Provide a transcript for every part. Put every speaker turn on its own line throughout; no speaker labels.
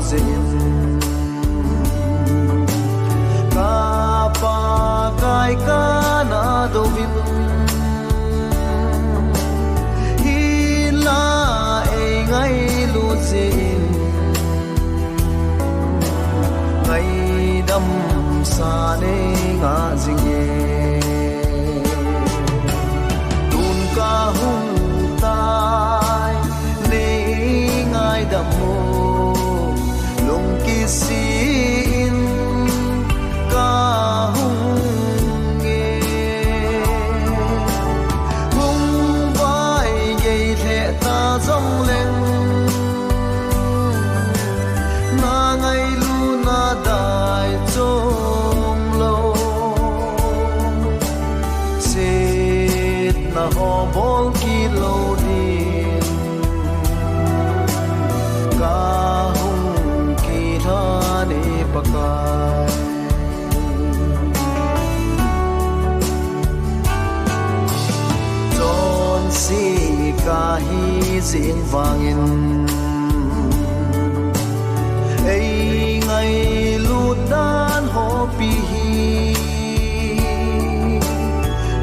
zin ka pa kai ka na do vin hi la e ngai lu zin ngai dam sa ne nga jing ye tun ka hung tai ne ngai dam mo lung ki sin ka hung ye hung vai ye the ta dong leng na ngai lu na dai chom lo set na ho bol ki lo din ka hung ki tha ne pakai ton si ka hi zing wangin ei ngai lu dan ho pi hi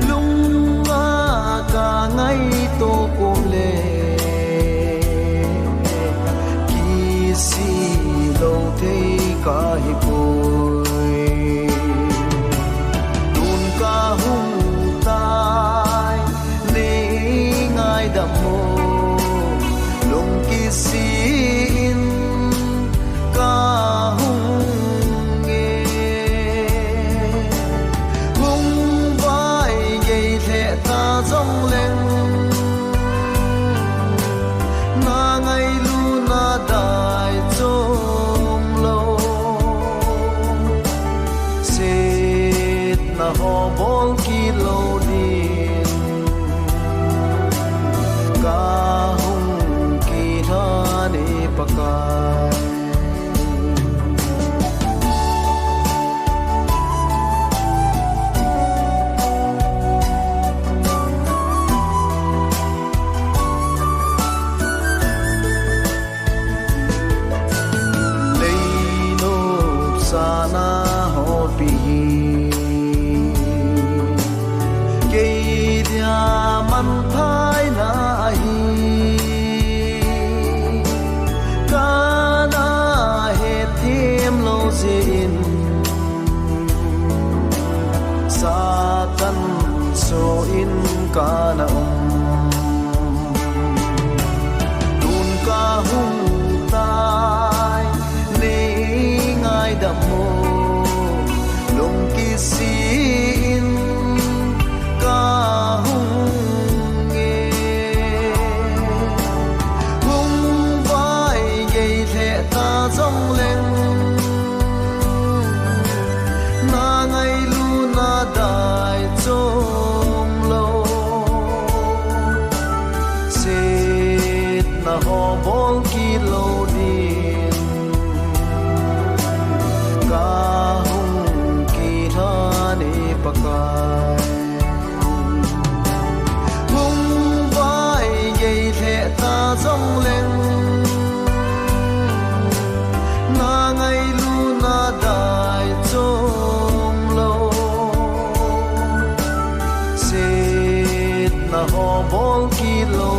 lung a ka ngai to kum le ki si lo the ka hi koi tun ka hung tai ne ngai dam mo lung ki sin ka hung ye hung vai ye the ta dong leng na ngai lu na dai chom lo set na ho bol ki lo din ka hung ki tha ne pakai sana ho pi ke dia man thai na hi kana he thêm lo zin satan so in kana tun ka hung tai ne ngai dam mo lung ki sin ka hung ye hung vai ye the ta dong leng na ngai lu na dai chom lo set na ho bol ki lo din ka hung ki tha ne pakai hung vai ye the ta dong leng na ngai lu na dai chom lo set na ho bol ki lo